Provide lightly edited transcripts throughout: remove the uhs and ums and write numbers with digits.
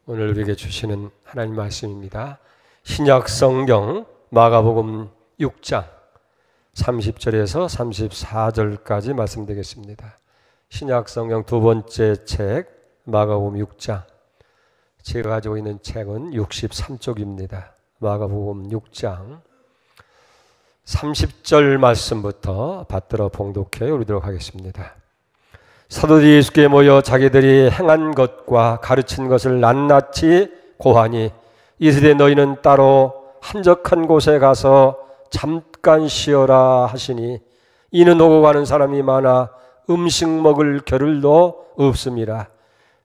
오늘 우리에게 주시는 하나님 말씀입니다. 신약 성경 마가복음 6장 30절에서 34절까지 말씀드리겠습니다. 신약 성경 두 번째 책 마가복음 6장, 제가 가지고 있는 책은 63쪽입니다. 마가복음 6장 30절 말씀부터 받들어 봉독해 올리도록 하겠습니다. 사도들이 예수께 모여 자기들이 행한 것과 가르친 것을 낱낱이 고하니 이르되 너희는 따로 한적한 곳에 가서 잠깐 쉬어라 하시니 이는 오고 가는 사람이 많아 음식 먹을 겨를도 없음이라.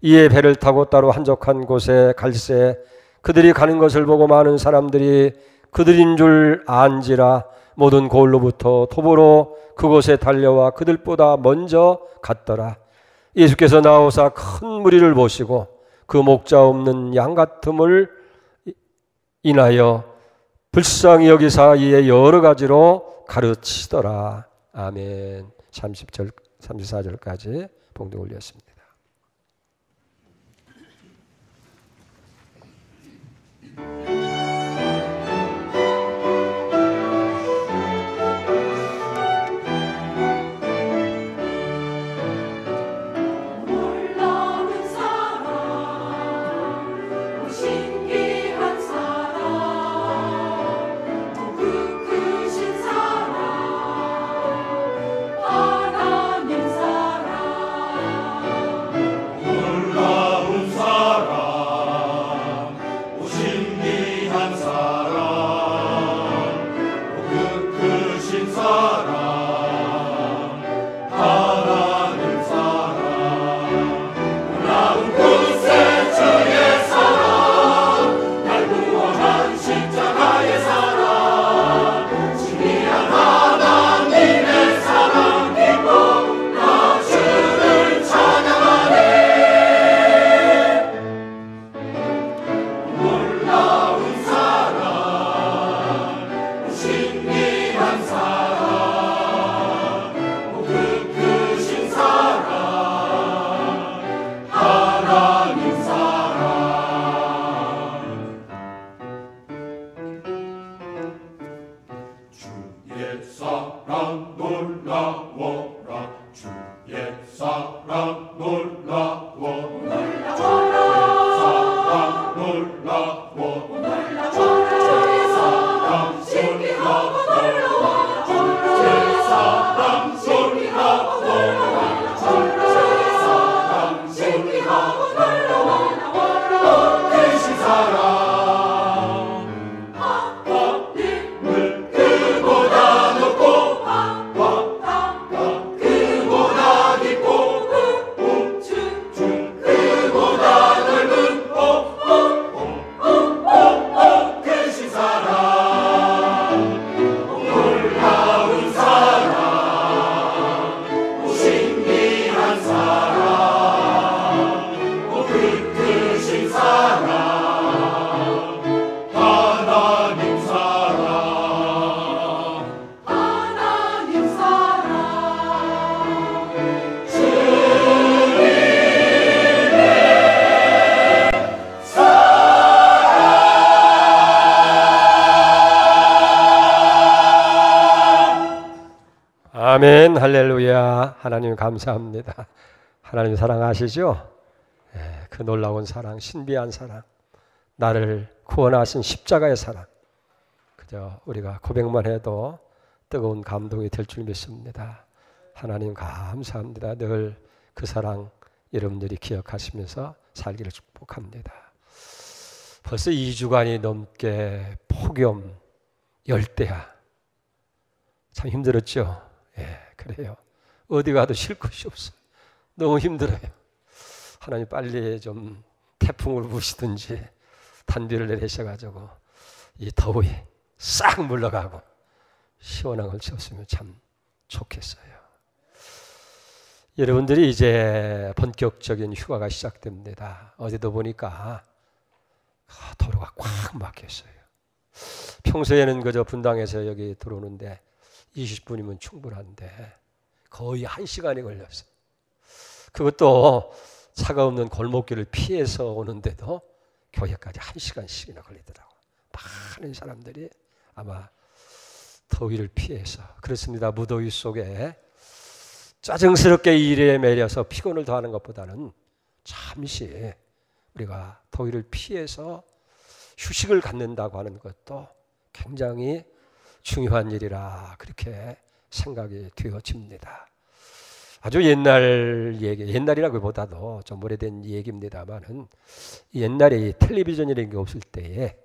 이에 배를 타고 따로 한적한 곳에 갈새 그들이 가는 것을 보고 많은 사람들이 그들인 줄 안지라. 모든 고을로부터 도보로 그곳에 달려와 그들보다 먼저 갔더라. 예수께서 나오사 큰 무리를 보시고 그 목자 없는 양 같음을 인하여 불쌍히 여기사 이에 여러 가지로 가르치더라. 아멘. 30절, 34절까지 봉독 올렸습니다. 아멘. 할렐루야. 하나님 감사합니다. 하나님 사랑하시죠? 그 놀라운 사랑, 신비한 사랑, 나를 구원하신 십자가의 사랑, 그저 우리가 고백만 해도 뜨거운 감동이 될 줄 믿습니다. 하나님 감사합니다. 늘 그 사랑 여러분들이 기억하시면서 살기를 축복합니다. 벌써 2주간이 넘게 폭염, 열대야. 참 힘들었죠? 그래요. 어디 가도 쉴 곳이 없어요. 너무 힘들어요. 하나님 빨리 좀 태풍을 부시든지 단비를 내리셔가지고 이 더위 싹 물러가고 시원한 걸 쳤으면 참 좋겠어요. 여러분들이 이제 본격적인 휴가가 시작됩니다. 어제도 보니까 도로가 꽉 막혔어요. 평소에는 그저 분당에서 여기 들어오는데 20분이면 충분한데 거의 1시간이 걸렸어요. 그것도 차가 없는 골목길을 피해서 오는데도 교회까지 1시간씩이나 걸리더라고. 많은 사람들이 아마 더위를 피해서 그렇습니다. 무더위 속에 짜증스럽게 일에 매려서 피곤을 더하는 것보다는 잠시 우리가 더위를 피해서 휴식을 갖는다고 하는 것도 굉장히 중요한 일이라 그렇게 생각이 되어집니다. 아주 옛날 얘기, 옛날이라기보다도 좀 오래된 얘기입니다만은 옛날에 텔레비전이라는 게 없을 때에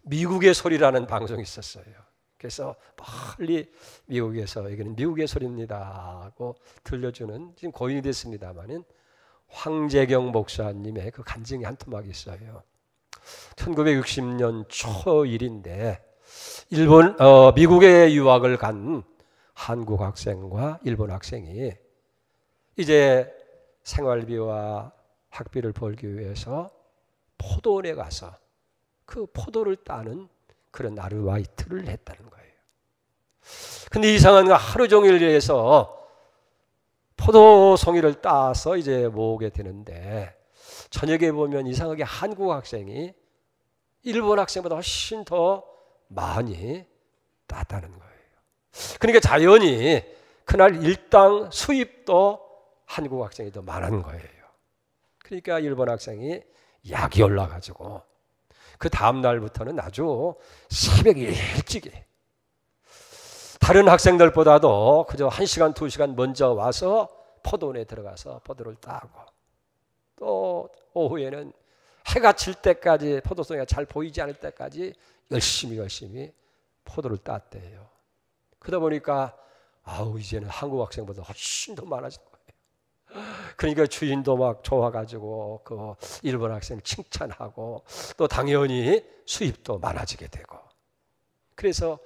미국의 소리라는 방송이 있었어요. 그래서 멀리 미국에서 이거는 미국의 소리입니다 하고 들려주는, 지금 고인이 됐습니다만은 황재경 목사님의 그 간증이 한 토막이 있어요. 1960년 초일인데 미국에 유학을 간 한국 학생과 일본 학생이 이제 생활비와 학비를 벌기 위해서 포도원에 가서 그 포도를 따는 그런 아르바이트를 했다는 거예요. 근데 이상한 거 하루 종일 해서 포도송이를 따서 이제 모으게 되는데 저녁에 보면 이상하게 한국 학생이 일본 학생보다 훨씬 더 많이 땄다는 거예요. 그러니까 자연히 그날 일당 수입도 한국 학생이 더 많은 거예요. 그러니까 일본 학생이 약이 올라가지고 그 다음 날부터는 아주 새벽 일찍이 다른 학생들보다도 그저 1시간, 2시간 먼저 와서 포도원에 들어가서 포도를 따고 또 오후에는 해가 질 때까지 포도송이가 잘 보이지 않을 때까지 열심히 포도를 땄대요. 그러다 보니까 이제는 한국 학생보다 훨씬 더 많아진 거예요. 그러니까 주인도 막 좋아가지고 그 일본 학생을 칭찬하고 또 당연히 수입도 많아지게 되고, 그래서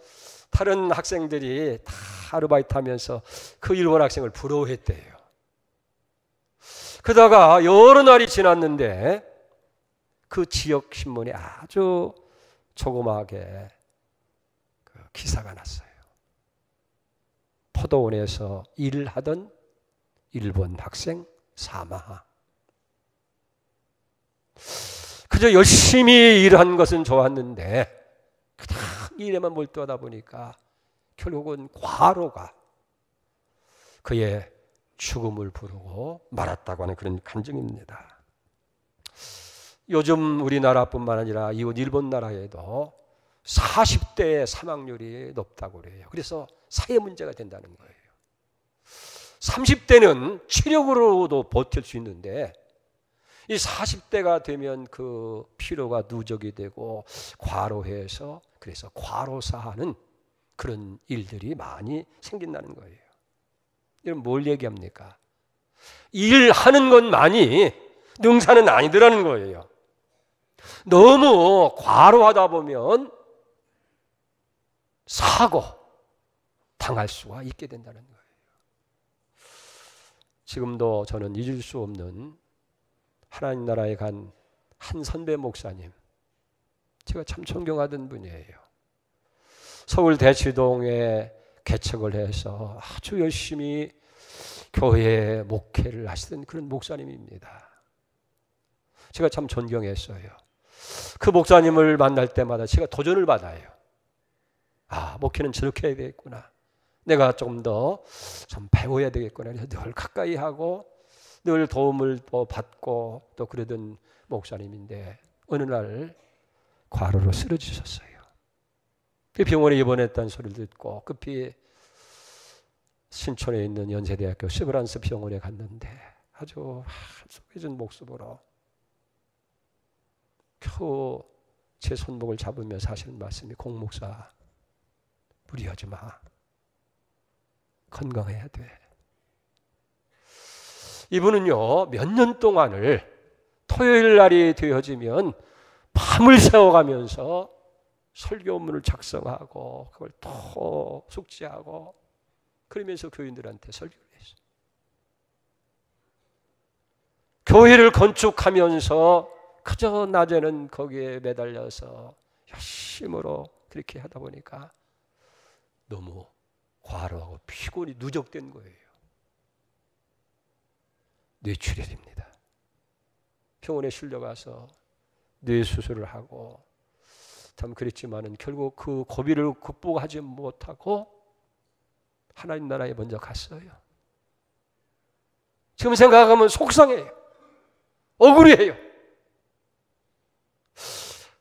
다른 학생들이 다 아르바이트 하면서 그 일본 학생을 부러워했대요. 그러다가 여러 날이 지났는데 그 지역 신문에 아주 조그마하게 그 기사가 났어요. 포도원에서 일을 하던 일본 학생 사망. 그저 열심히 일한 것은 좋았는데 그냥 일에만 몰두하다 보니까 결국은 과로가 그의 죽음을 부르고 말았다고 하는 그런 간증입니다. 요즘 우리나라뿐만 아니라 이웃 일본 나라에도 40대의 사망률이 높다고 그래요. 그래서 사회 문제가 된다는 거예요. 30대는 체력으로도 버틸 수 있는데 이 40대가 되면 그 피로가 누적이 되고 과로해서 그래서 과로사하는 그런 일들이 많이 생긴다는 거예요. 이건 뭘 얘기합니까? 일하는 것만이 능사는 아니더라는 거예요. 너무 과로하다 보면 사고 당할 수가 있게 된다는 거예요. 지금도 저는 잊을 수 없는 하나님 나라에 간 한 선배 목사님, 제가 참 존경하던 분이에요. 서울 대치동에 개척을 해서 아주 열심히 교회 목회를 하시던 그런 목사님입니다. 제가 참 존경했어요. 그 목사님을 만날 때마다 제가 도전을 받아요. 목회는 저렇게 해야 되겠구나. 내가 좀 더 좀 배워야 되겠구나. 그래서 늘 가까이 하고 늘 도움을 받고 또 그러던 목사님인데 어느 날 과로로 쓰러지셨어요. 병원에 입원했다는 소리를 듣고 급히 신촌에 있는 연세대학교 세브란스 병원에 갔는데 아주 속해진 목숨으로 겨우 제 손목을 잡으면서 하시는 말씀이, 공목사 무리하지 마. 건강해야 돼. 이분은요, 몇 년 동안을 토요일 날이 되어지면 밤을 새워가면서 설교문을 작성하고 그걸 또 숙지하고 그러면서 교인들한테 설교를 했어요. 교회를 건축하면서 그저 낮에는 거기에 매달려서 열심으로 그렇게 하다 보니까 너무 과로하고 피곤이 누적된 거예요. 뇌출혈입니다. 병원에 실려가서 뇌 수술을 하고 참 그랬지만은 결국 그 고비를 극복하지 못하고 하나님 나라에 먼저 갔어요. 지금 생각하면 속상해요. 억울해요.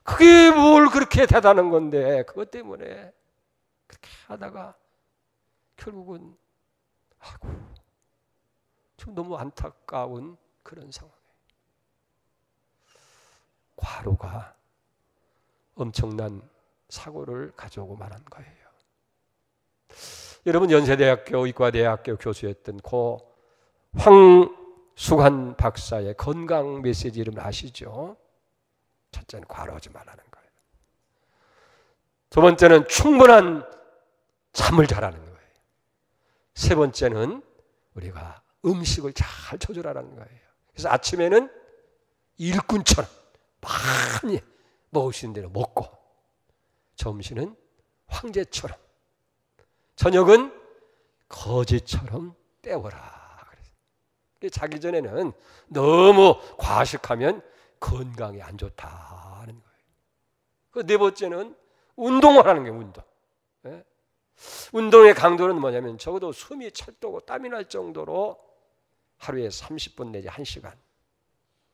그게 뭘 그렇게 대단한 건데 그것 때문에 그렇게 하다가 결국은 지금 너무 안타까운 그런 상황이에요. 과로가 엄청난 사고를 가져오고 말한 거예요. 여러분 연세대학교 의과대학교 교수였던 고 황수관 박사의 건강 메시지 이름 아시죠? 첫째는 과로하지 말라는 거예요. 두 번째는 충분한 잠을 자라는 거예요. 세 번째는 우리가 음식을 잘 조절하라는 거예요. 그래서 아침에는 일꾼처럼 많이 먹을 수 있는 대로 먹고, 점심은 황제처럼, 저녁은 거지처럼 때워라. 자기 전에는 너무 과식하면 건강에 안 좋다는 거예요. 그 네 번째는 운동을 하는 거예요. 운동. 예? 운동의 강도는 뭐냐면 적어도 숨이 찰도고 땀이 날 정도로 하루에 30분 내지 1시간.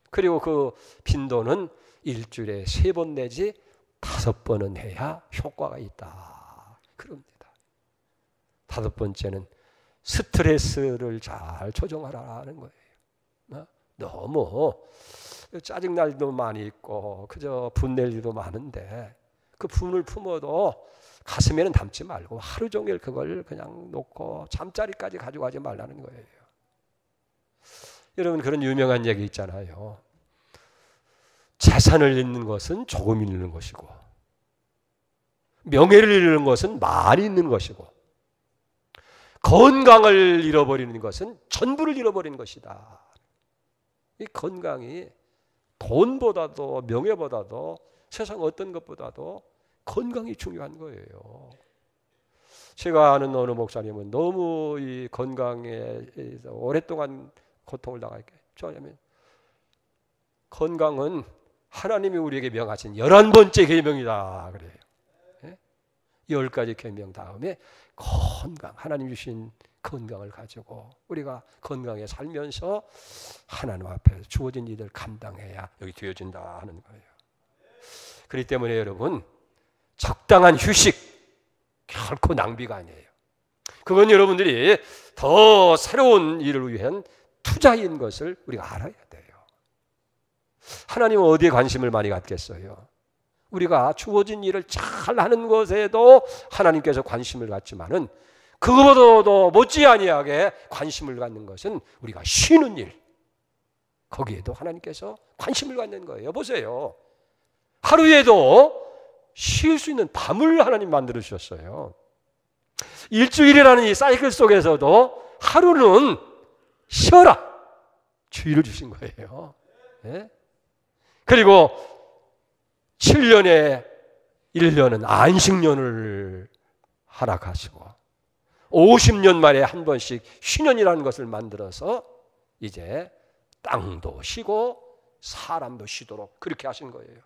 그리고 그 빈도는 일주일에 3번 내지 5번은 해야 효과가 있다. 그럽니다. 5번째는 스트레스를 잘 조정하라는 거예요. 너무 짜증날 일도 많이 있고 그저 분낼 일도 많은데 그 분을 품어도 가슴에는 담지 말고 하루 종일 그걸 그냥 놓고 잠자리까지 가져가지 말라는 거예요. 여러분 그런 유명한 얘기 있잖아요. 재산을 잃는 것은 조금 잃는 것이고 명예를 잃는 것은 많이 잃는 것이고 건강을 잃어버리는 것은 전부를 잃어버리는 것이다. 이 건강이 돈보다도 명예보다도 세상 어떤 것보다도 건강이 중요한 거예요. 제가 아는 어느 목사님은 너무 이 건강에 오랫동안 고통을 당하게 했죠. 건강은 하나님이 우리에게 명하신 11번째 계명이다 그래요. 10가지 계명 다음에 건강, 하나님 주신 건강을 가지고 우리가 건강에 살면서 하나님 앞에 주어진 일을 감당해야 여기 되어진다 하는 거예요. 그렇기 때문에 여러분 적당한 휴식 결코 낭비가 아니에요. 그건 여러분들이 더 새로운 일을 위한 투자인 것을 우리가 알아야 돼요. 하나님은 어디에 관심을 많이 갖겠어요? 우리가 주어진 일을 잘 하는 것에도 하나님께서 관심을 갖지만은 그거보다도 못지 아니하게 관심을 갖는 것은 우리가 쉬는 일, 거기에도 하나님께서 관심을 갖는 거예요. 여보세요, 하루에도 쉴 수 있는 밤을 하나님 만들어 주셨어요. 일주일이라는 이 사이클 속에서도 하루는 쉬어라 주의를 주신 거예요. 네? 그리고 7년에 1년은 안식년을 허락하시고 50년 만에 한 번씩 휴년이라는 것을 만들어서 이제 땅도 쉬고 사람도 쉬도록 그렇게 하신 거예요.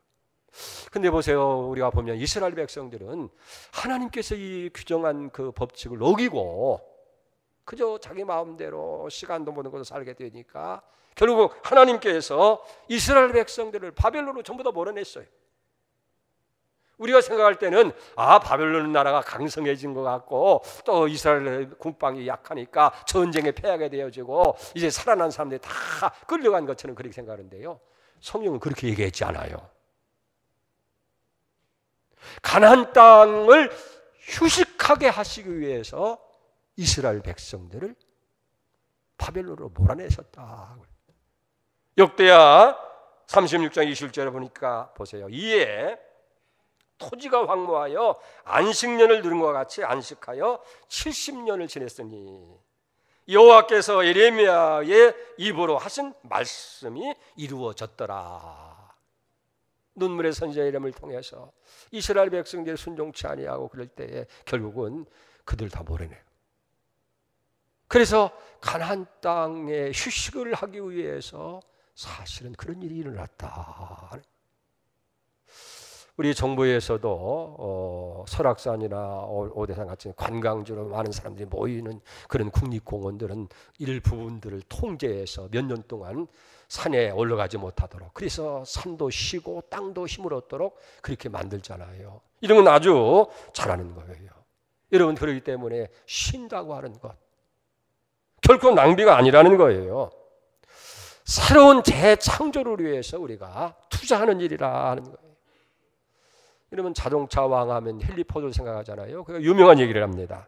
근데 보세요, 우리가 보면 이스라엘 백성들은 하나님께서 이 규정한 그 법칙을 어기고 그저 자기 마음대로 시간도 모든 것을 살게 되니까 결국 하나님께서 이스라엘 백성들을 바벨론으로 전부 다 몰아냈어요. 우리가 생각할 때는 바벨론 나라가 강성해진 것 같고 또 이스라엘 군방이 약하니까 전쟁에 패하게 되어지고 이제 살아난 사람들이 다 끌려간 것처럼 그렇게 생각하는데요, 성경은 그렇게 얘기했지 않아요. 가나안 땅을 휴식하게 하시기 위해서 이스라엘 백성들을 바벨론으로 몰아내셨다. 역대하 36장 20절에 보니까 보세요. 이에 토지가 황무하여 안식년을 누린 것과 같이 안식하여 70년을 지냈으니 여호와께서 예레미야의 입으로 하신 말씀이 이루어졌더라. 눈물의 선지자 예레미야를 통해서 이스라엘 백성들이 순종치 아니하고 그럴 때에 결국은 그들 다 몰아내요. 그래서 가나안 땅에 휴식을 하기 위해서 사실은 그런 일이 일어났다. 우리 정부에서도 설악산이나 오대산 같은 관광지로 많은 사람들이 모이는 그런 국립공원들은 일부분들을 통제해서 몇 년 동안 산에 올라가지 못하도록, 그래서 산도 쉬고 땅도 힘을 얻도록 그렇게 만들잖아요. 이런 건 아주 잘하는 거예요. 여러분, 그렇기 때문에 쉰다고 하는 것 결코 낭비가 아니라는 거예요. 새로운 재창조를 위해서 우리가 투자하는 일이라 하는 거예요. 여러분, 자동차 왕하면 헨리 포드를 생각하잖아요. 그가 유명한 얘기를 합니다.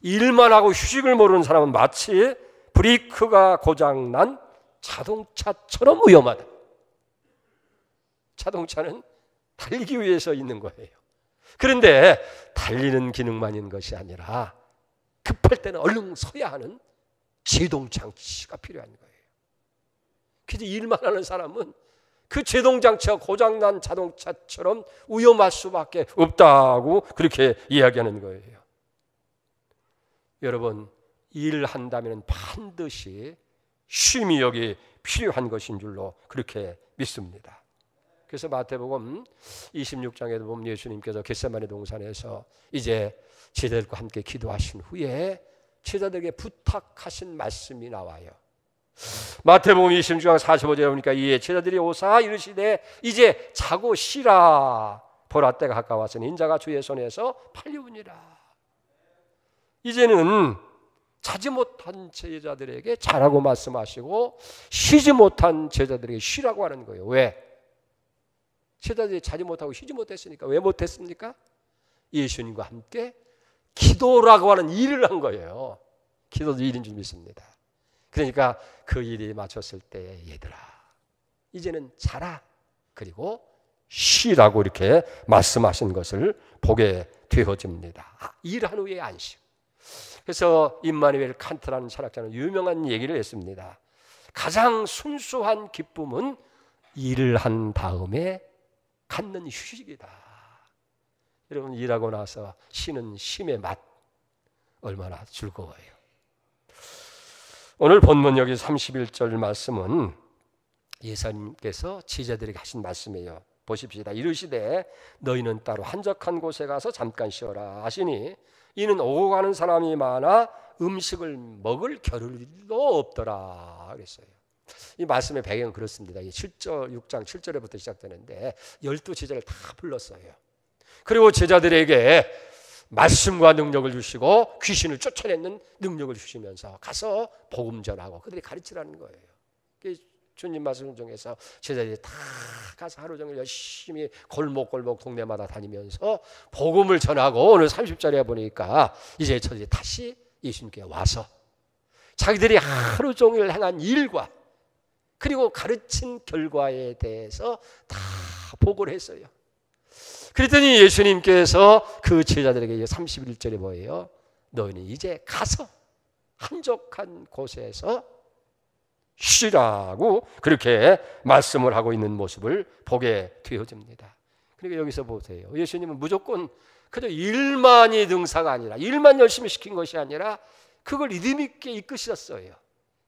일만 하고 휴식을 모르는 사람은 마치 브레이크가 고장난 자동차처럼 위험하다. 자동차는 달리기 위해서 있는 거예요. 그런데 달리는 기능만 있는 것이 아니라 급할 때는 얼른 서야 하는 제동장치가 필요한 거예요. 그래서 일만 하는 사람은 그 제동장치가 고장난 자동차처럼 위험할 수밖에 없다고 그렇게 이야기하는 거예요. 여러분, 일한다면 반드시 쉼이 여기 필요한 것인 줄로 그렇게 믿습니다. 그래서 마태복음 26장에도 보면 예수님께서 겟세마네 동산에서 이제 제자들과 함께 기도하신 후에 제자들에게 부탁하신 말씀이 나와요. 마태복음 26장 45절에 보니까 이에 제자들이 오사 이르시되 이제 자고 쉬라. 보라 때가 가까웠으니 인자가 주의 손에서 팔려오니라. 이제는 자지 못한 제자들에게 자라고 말씀하시고 쉬지 못한 제자들에게 쉬라고 하는 거예요. 왜? 제자들이 자지 못하고 쉬지 못했으니까. 왜 못했습니까? 예수님과 함께 기도라고 하는 일을 한 거예요. 기도도 일인 줄 믿습니다. 그러니까 그 일이 마쳤을 때 얘들아 이제는 자라, 그리고 쉬라고 이렇게 말씀하신 것을 보게 되어집니다. 일한 후에 안식. 그래서 임마누엘 칸트라는 철학자는 유명한 얘기를 했습니다. 가장 순수한 기쁨은 일을 한 다음에 갖는 휴식이다. 여러분, 일하고 나서 쉬는 쉼의 맛 얼마나 즐거워요. 오늘 본문 여기 31절 말씀은 예수님께서 제자들에게 하신 말씀이에요. 보십시다. 이르시되 너희는 따로 한적한 곳에 가서 잠깐 쉬어라 하시니 이는 오고 가는 사람이 많아 음식을 먹을 겨를도 없더라 그랬어요. 이 말씀의 배경은 그렇습니다. 6장 7절부터 시작되는데 12제자를 다 불렀어요. 그리고 제자들에게 말씀과 능력을 주시고 귀신을 쫓아내는 능력을 주시면서 가서 복음 전하고 그들이 가르치라는 거예요. 주님 말씀 중에서 제자들이 다 가서 하루 종일 열심히 골목골목 동네마다 다니면서 복음을 전하고 오늘 30절에 보니까 이제 저들이 다시 예수님께 와서 자기들이 하루 종일 행한 일과 그리고 가르친 결과에 대해서 다 보고를 했어요. 그랬더니 예수님께서 그 제자들에게 31절에 뭐예요? 너희는 이제 가서 한적한 곳에서 쉬라고 그렇게 말씀을 하고 있는 모습을 보게 되어집니다. 그러니까 여기서 보세요. 예수님은 무조건 그저 일만이 능사가 아니라 일만 열심히 시킨 것이 아니라 그걸 리듬 있게 이끄셨어요.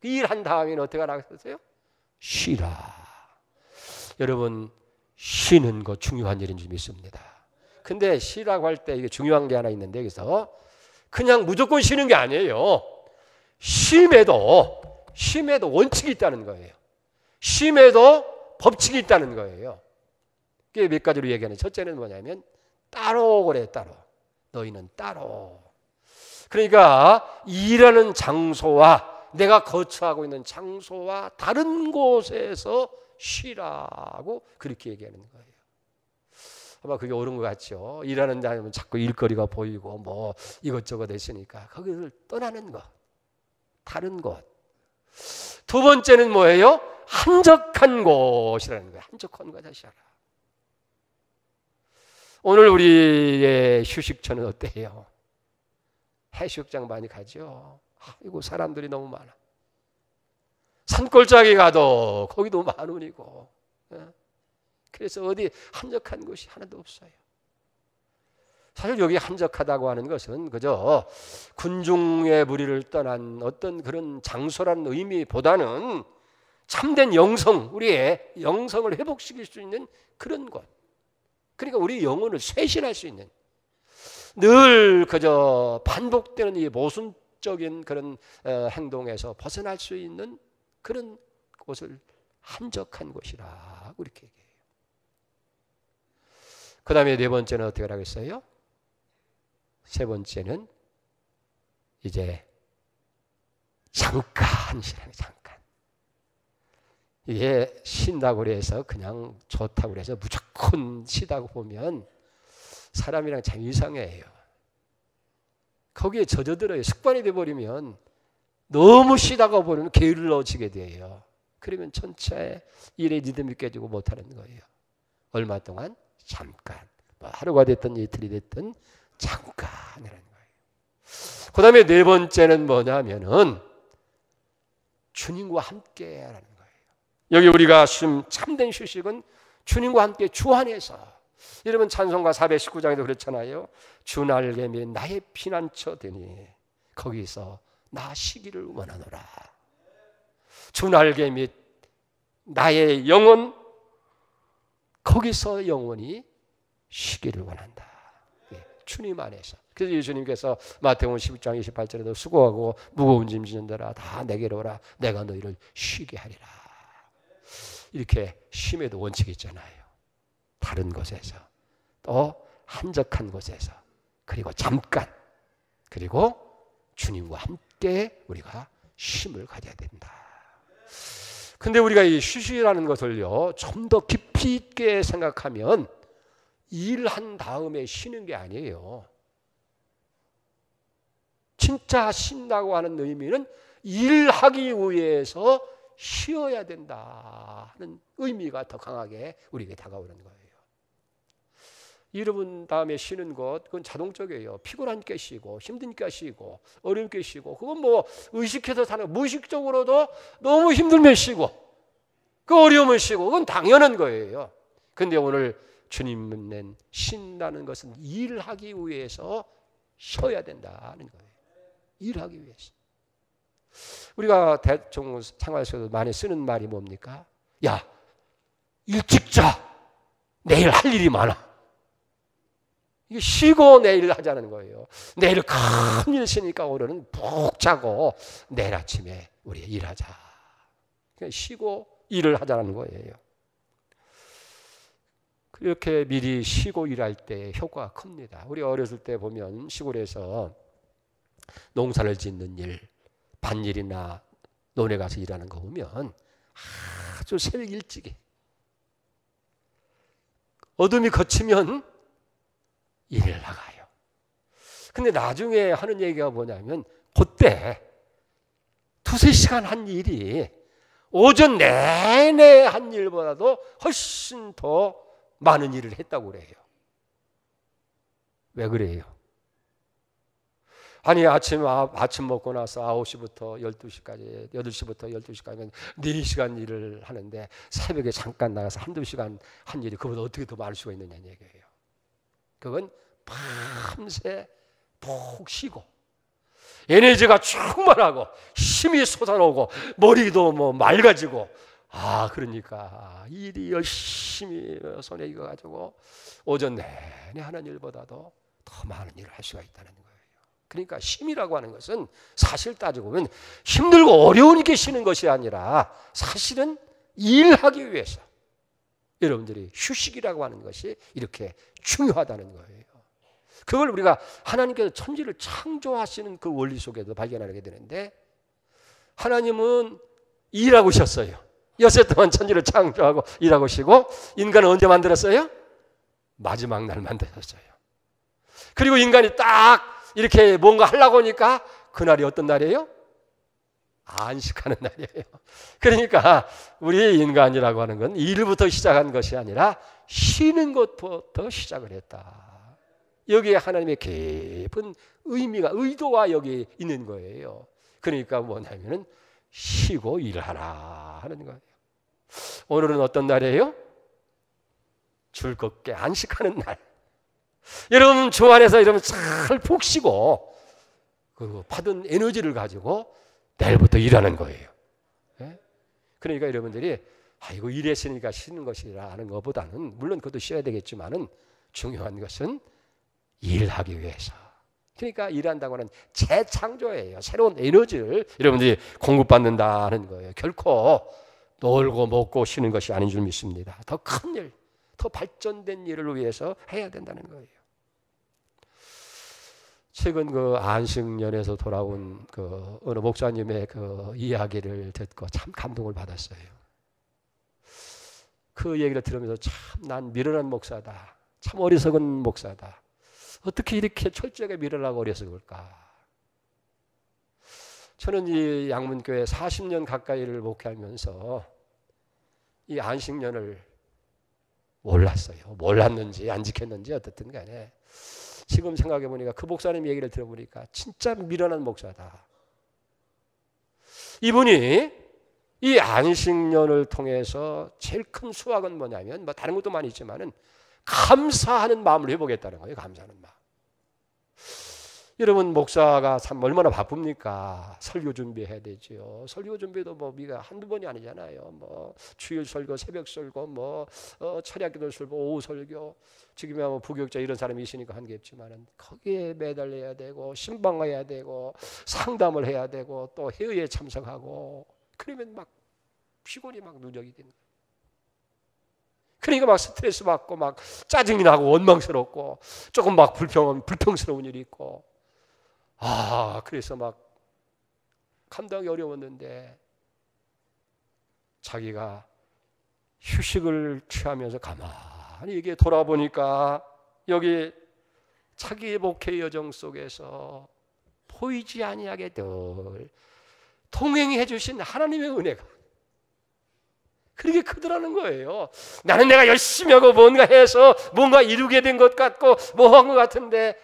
일한 다음에는 어떻게 하셨어요? 쉬라. 여러분, 쉬는 거 중요한 일인 줄 믿습니다. 근데 쉬라고 할 때 이게 중요한 게 하나 있는데 여기서 그냥 무조건 쉬는 게 아니에요. 쉼에도 원칙이 있다는 거예요. 쉼에도 법칙이 있다는 거예요. 그게 몇 가지로 얘기하는. 첫째는 뭐냐면 따로 그래. 따로. 너희는 따로. 그러니까 일하는 장소와 내가 거처하고 있는 장소와 다른 곳에서 쉬라고 그렇게 얘기하는 거예요. 아마 그게 옳은 것 같죠. 일하는 데면 자꾸 일거리가 보이고 뭐 이것저것 했으니까 거기를 떠나는 것, 다른 곳. 두 번째는 뭐예요? 한적한 곳이라는 거예요. 한적한 곳 다시 하라. 오늘 우리의 휴식처는 어때요? 해수욕장 많이 가죠. 아이고 사람들이 너무 많아. 산골짜기 가도 거기도 만원이고. 그래서 어디 한적한 곳이 하나도 없어요. 사실 여기 한적하다고 하는 것은 그저 군중의 무리를 떠난 어떤 그런 장소라는 의미보다는 참된 영성, 우리의 영성을 회복시킬 수 있는 그런 곳, 그러니까 우리 영혼을 쇄신할 수 있는, 늘 그저 반복되는 이 모순적인 그런 행동에서 벗어날 수 있는 그런 곳을 한적한 곳이라 그렇게 얘기해요. 그 다음에 네 번째는 어떻게 하겠어요? 세 번째는 이제 잠깐 쉬라는, 잠깐. 이게 쉰다고 해서 그냥 좋다고 해서 무조건 쉬다고 보면 사람이랑 참 이상해요. 거기에 젖어들어요. 습관이 돼버리면 너무 쉬다가 보면 게을러지게 돼요. 그러면 전체 일에 리듬이 깨지고 못하는 거예요. 얼마 동안? 잠깐. 뭐 하루가 됐든 이틀이 됐든 잠깐이라는 거예요. 그 다음에 네 번째는 뭐냐면은 주님과 함께 하라는 거예요. 여기 우리가 참된 휴식은 주님과 함께 주 안에서. 여러분 찬송가 419장에도 그렇잖아요. 주 날개 및 나의 피난처 되니 거기서 나 쉬기를 원하노라. 주 날개 및 나의 영혼, 거기서 영혼이 쉬기를 원한다. 주님 안에서. 그래서 예수님께서 마태복음 11장 28절에도 수고하고 무거운 짐 지는 자라 다 내게로 오라. 내가 너희를 쉬게 하리라. 이렇게 쉼에도 원칙이 있잖아요. 다른 곳에서, 또 한적한 곳에서, 그리고 잠깐, 그리고 주님과 함께 우리가 쉼을 가져야 된다. 근데 우리가 이 휴식이라는 것을요, 좀 더 깊이 있게 생각하면 일한 다음에 쉬는 게 아니에요. 진짜 쉰다고 하는 의미는 일하기 위해서 쉬어야 된다 하는 의미가 더 강하게 우리에게 다가오는 거예요. 여러분 다음에 쉬는 것, 그건 자동적이에요. 피곤하니까 쉬고, 힘드니까 쉬고, 어려우니까 쉬고, 그건 뭐 의식해서 사는, 무의식적으로도 너무 힘들면 쉬고, 그 어려우면 쉬고, 그건 당연한 거예요. 근데 오늘 주님 낸 쉰다는 것은 일하기 위해서 쉬어야 된다는 거예요. 일하기 위해서. 우리가 대충 생활에서도 많이 쓰는 말이 뭡니까? 야, 일찍 자. 내일 할 일이 많아. 이게 쉬고 내일 하자는 거예요. 내일 큰 일 쉬니까 오늘은 푹 자고 내일 아침에 우리 일하자. 쉬고 일을 하자는 거예요. 이렇게 미리 쉬고 일할 때 효과가 큽니다. 우리 어렸을 때 보면 시골에서 농사를 짓는 일, 밭일이나 논에 가서 일하는 거 보면 아주 새벽 일찍이, 어둠이 걷히면 일을 나가요. 근데 나중에 하는 얘기가 뭐냐면 그때 두세 시간 한 일이 오전 내내 한 일보다도 훨씬 더 많은 일을 했다고 그래요. 왜 그래요? 아니 아침 먹고 나서 9시부터 12시까지 8시부터 12시까지 4시간 일을 하는데 새벽에 잠깐 나가서 한두 시간 한 일이 그보다 어떻게 더 많을 수가 있느냐는 얘기예요. 그건 밤새 푹 쉬고 에너지가 충만하고 힘이 솟아나오고 머리도 뭐 맑아지고, 그러니까 일이 열심히 손에 익어가지고 오전 내내 하는 일보다도 더 많은 일을 할 수가 있다는 거예요. 그러니까 쉼이라고 하는 것은 사실 따지고 보면 힘들고 어려우니까 쉬는 것이 아니라 사실은 일하기 위해서 여러분들이 휴식이라고 하는 것이 이렇게 중요하다는 거예요. 그걸 우리가 하나님께서 천지를 창조하시는 그 원리 속에도 발견하게 되는데, 하나님은 일하고 오셨어요. 6일 동안 천지를 창조하고 일하고 오시고, 인간은 언제 만들었어요? 마지막 날 만드셨어요. 그리고 인간이 딱 이렇게 뭔가 하려고 하니까 그날이 어떤 날이에요? 안식하는 날이에요. 그러니까 우리 인간이라고 하는 건 일부터 시작한 것이 아니라 쉬는 것부터 시작을 했다. 여기에 하나님의 깊은 의미가, 의도가 여기 있는 거예요. 그러니까 뭐냐면은 쉬고 일하라 하는 거예요. 오늘은 어떤 날이에요? 즐겁게 안식하는 날. 여러분 주 안에서 여러분 잘 푹 쉬고 그 받은 에너지를 가지고 내일부터 일하는 거예요. 네? 그러니까 여러분들이 이거 일했으니까 쉬는 것이라 하는 것보다는, 물론 그것도 쉬어야 되겠지만은 중요한 것은 일하기 위해서. 그러니까 일한다고 하는 재창조예요. 새로운 에너지를 여러분들이 공급받는다는 거예요. 결코 놀고 먹고 쉬는 것이 아닌 줄 믿습니다. 더 큰 일, 더 발전된 일을 위해서 해야 된다는 거예요. 최근 그 안식년에서 돌아온 그 어느 목사님의 그 이야기를 듣고 참 감동을 받았어요. 그 얘기를 들으면서 참 난 미련한 목사다. 참 어리석은 목사다. 어떻게 이렇게 철저하게 미련하고 어리석을까? 저는 이 양문교회 40년 가까이를 목회하면서 이 안식년을 몰랐어요. 몰랐는지 안 지켰는지 어떻든 간에 지금 생각해 보니까 그 목사님 얘기를 들어보니까 진짜 미련한 목사다. 이분이 이 안식년을 통해서 제일 큰 수확은 뭐냐면 뭐 다른 것도 많이 있지만은 감사하는 마음을 회복했다는 거예요. 감사하는 마음. 여러분 목사가 참 얼마나 바쁩니까? 설교 준비해야 되지요. 설교 준비도 뭐 우리가 한두 번이 아니잖아요. 뭐 주일 설교, 새벽 설교, 뭐 철야기도 설교, 오후 설교. 지금이야 뭐 부교육자 이런 사람이 있으니까 한 게 없지만은 거기에 매달려야 되고 신방해야 되고 상담을 해야 되고 또 회의에 참석하고 그러면 막 피곤이 막 누적이 되는 거예요. 그러니까 막 스트레스 받고 막 짜증이 나고 원망스럽고 조금 막 불평스러운 일이 있고 그래서 막 감당이 어려웠는데 자기가 휴식을 취하면서 가만히 이게 돌아보니까 여기 자기의 목회 여정 속에서 보이지 아니하게 늘 동행해 주신 하나님의 은혜가 그렇게 크더라는 거예요. 나는 내가 열심히 하고 뭔가 해서 뭔가 이루게 된 것 같고 뭐 한 것 같은데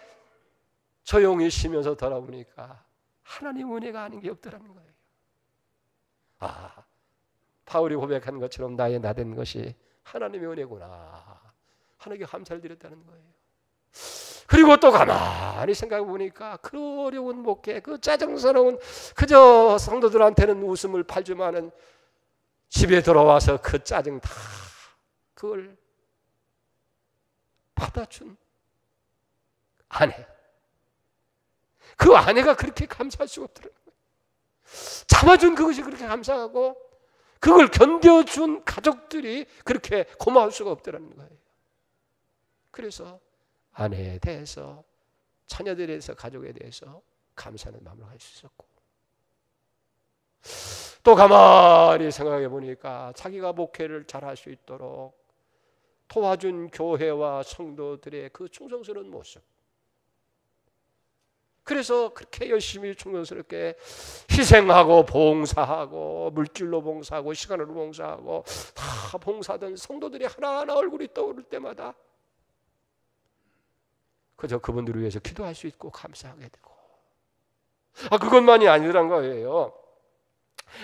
조용히 쉬면서 돌아보니까 하나님 은혜가 아닌 게 없더라는 거예요. 바울이 고백한 것처럼 나의 나된 것이 하나님의 은혜구나. 하나님께 감사를 드렸다는 거예요. 그리고 또 가만히 생각해 보니까 그 어려운 목회, 그 짜증스러운 그저 성도들한테는 웃음을 팔지만은 집에 돌아와서 그 짜증 다 그걸 받아준 아내. 그 아내가 그렇게 감사할 수가 없더라고요. 잡아준 그것이 그렇게 감사하고 그걸 견뎌준 가족들이 그렇게 고마울 수가 없더라는 거예요. 그래서 아내에 대해서 자녀들에 대해서 가족에 대해서 감사하는 마음을 가질 수 있었고 또 가만히 생각해 보니까 자기가 목회를 잘할 수 있도록 도와준 교회와 성도들의 그 충성스러운 모습 그래서 그렇게 열심히 충성스럽게 희생하고 봉사하고 물질로 봉사하고 시간으로 봉사하고 다 봉사하던 성도들이 하나하나 얼굴이 떠오를 때마다 그저 그분들을 위해서 기도할 수 있고 감사하게 되고 그것만이 아니란 거예요.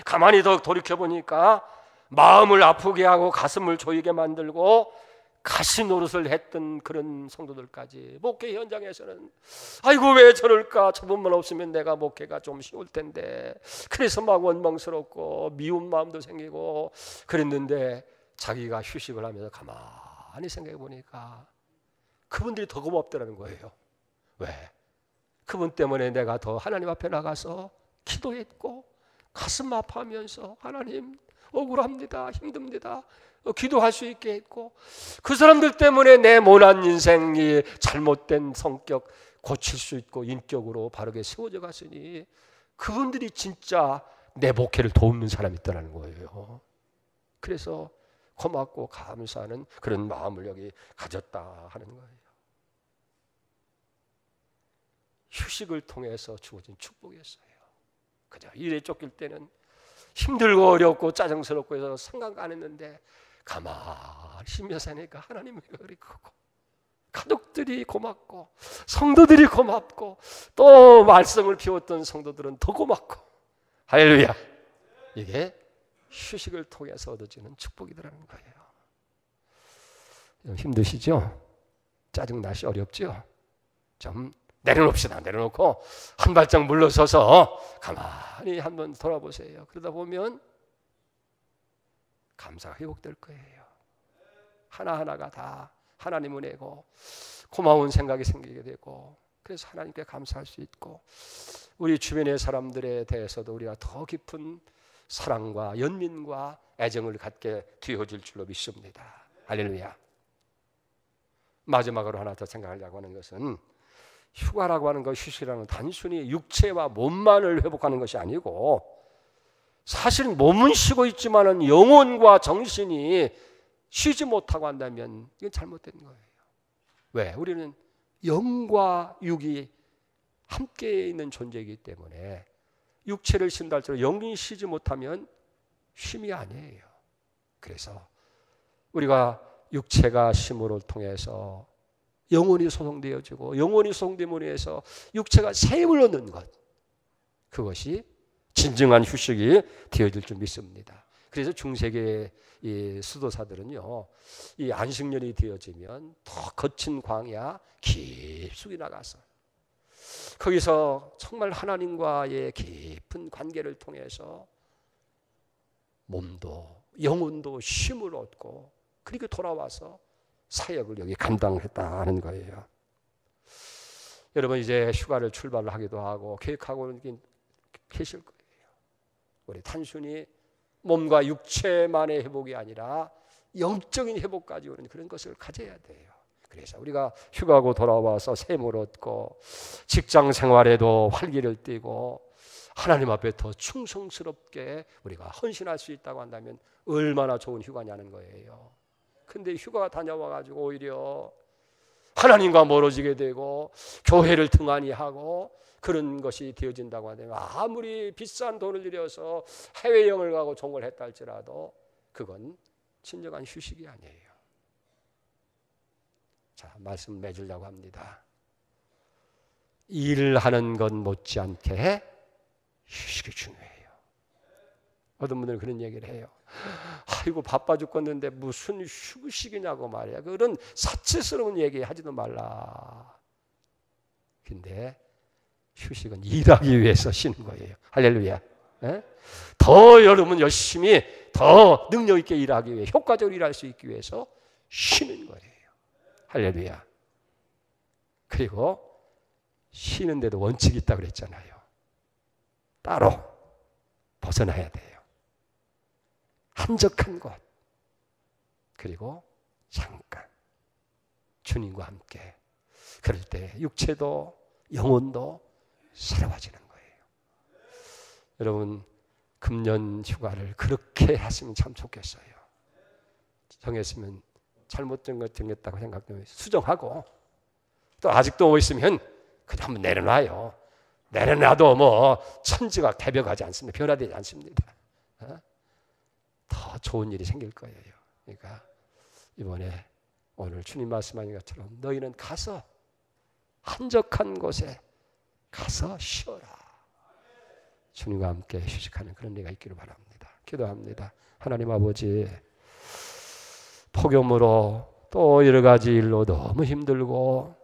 가만히 더 돌이켜보니까 마음을 아프게 하고 가슴을 조이게 만들고 가시 노릇을 했던 그런 성도들까지 목회 현장에서는 아이고 왜 저럴까 저분만 없으면 내가 목회가 좀 쉬울 텐데 그래서 막 원망스럽고 미운 마음도 생기고 그랬는데 자기가 휴식을 하면서 가만히 생각해 보니까 그분들이 더 고맙더라는 거예요. 왜? 그분 때문에 내가 더 하나님 앞에 나가서 기도했고 가슴 아파하면서 하나님 억울합니다. 힘듭니다. 기도할 수 있게 했고 그 사람들 때문에 내 모난 인생이 잘못된 성격 고칠 수 있고 인격으로 바르게 세워져 갔으니 그분들이 진짜 내 목회를 돕는 사람이 있다는 거예요. 그래서 고맙고 감사하는 그런 마음을 여기 가졌다 하는 거예요. 휴식을 통해서 주어진 축복이었어요. 그저 일에 쫓길 때는 힘들고 어렵고 짜증스럽고 해서 생각 안 했는데 가만히 쉬면서 하니까 하나님이 그리 크고 가족들이 고맙고 성도들이 고맙고 또 말썽을 피웠던 성도들은 더 고맙고 할렐루야. 이게 휴식을 통해서 얻어지는 축복이더라는 거예요. 좀 힘드시죠? 짜증나시 어렵죠? 좀 내려놓읍시다. 내려놓고 한 발짝 물러서서 가만히 한번 돌아보세요. 그러다 보면 감사가 회복될 거예요. 하나하나가 다 하나님 은혜고 고마운 생각이 생기게 되고, 그래서 하나님께 감사할 수 있고, 우리 주변의 사람들에 대해서도 우리가 더 깊은 사랑과 연민과 애정을 갖게 되어질 줄로 믿습니다. 할렐루야. 마지막으로 하나 더 생각하려고 하는 것은, 휴가라고 하는 것, 휴식이라는 건 단순히 육체와 몸만을 회복하는 것이 아니고, 사실 몸은 쉬고 있지만은 영혼과 정신이 쉬지 못하고 한다면 이건 잘못된 거예요. 왜? 우리는 영과 육이 함께 있는 존재이기 때문에 육체를 쉰다 할지라도 영이 쉬지 못하면 쉼이 아니에요. 그래서 우리가 육체가 쉼으로 통해서 영혼이 소성되어지고, 영혼이 소성됨으로 해서 육체가 샘을 얻는 것, 그것이 진정한 휴식이 되어질 줄 믿습니다. 그래서 중세계 이 수도사들은요, 이 안식년이 되어지면 더 거친 광야 깊숙이 나가서 거기서 정말 하나님과의 깊은 관계를 통해서 몸도 영혼도 쉼을 얻고, 그리고 돌아와서 사역을 여기 감당했다는 거예요. 여러분 이제 휴가를 출발을 하기도 하고 계획하고 계실 거예요. 우리 단순히 몸과 육체만의 회복이 아니라 영적인 회복까지 오는 그런 것을 가져야 돼요. 그래서 우리가 휴가하고 돌아와서 샘을 얻고 직장 생활에도 활기를 띠고 하나님 앞에 더 충성스럽게 우리가 헌신할 수 있다고 한다면 얼마나 좋은 휴가냐는 거예요. 근데 휴가 다녀와가지고 오히려 하나님과 멀어지게 되고 교회를 등한히 하고 그런 것이 되어진다고 하면, 아무리 비싼 돈을 들여서 해외여행을 가고 종을 했다 할지라도 그건 진정한 휴식이 아니에요. 자, 말씀 맺으려고 합니다. 일을 하는 것 못지않게 휴식이 중요해요. 어떤 분들은 그런 얘기를 해요. 아이고 바빠 죽겠는데 무슨 휴식이냐고 말이야. 그런 사치스러운 얘기 하지도 말라. 근데 휴식은 일하기 위해서 쉬는 거예요. 할렐루야. 예? 더 여러분 열심히 더 능력 있게 일하기 위해, 효과적으로 일할 수 있기 위해서 쉬는 거예요. 할렐루야. 그리고 쉬는데도 원칙이 있다고 그랬잖아요. 따로 벗어나야 돼요. 한적한 곳, 그리고 잠깐 주님과 함께, 그럴 때 육체도 영혼도 새로워지는 거예요. 여러분 금년 휴가를 그렇게 했으면 참 좋겠어요. 정했으면 잘못된 것 정했다고 생각하면 수정하고, 또 아직도 뭐 있으면 그냥 한번 내려놔요. 내려놔도 뭐 천지가 개벽하지 않습니다. 변화되지 않습니다. 더 좋은 일이 생길 거예요. 그러니까 이번에 오늘 주님 말씀하신 것처럼 너희는 가서 한적한 곳에 가서 쉬어라. 주님과 함께 휴식하는 그런 때가 있기를 바랍니다. 기도합니다. 하나님 아버지, 폭염으로 또 여러 가지 일로 너무 힘들고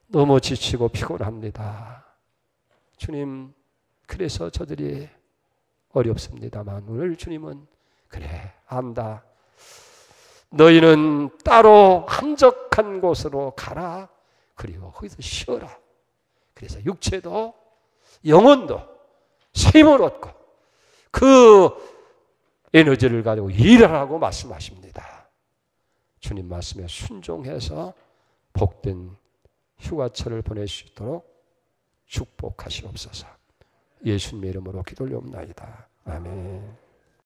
너무 지치고 피곤합니다. 주님, 그래서 저들이 어렵습니다만 오늘 주님은 그래 안다. 너희는 따로 한적한 곳으로 가라. 그리고 거기서 쉬어라. 그래서 육체도 영혼도 쉼을 얻고 그 에너지를 가지고 일하라고 말씀하십니다. 주님 말씀에 순종해서 복된 휴가철을 보낼 수 있도록 축복하시옵소서. 예수님의 이름으로 기도 올려옵나이다. 아멘.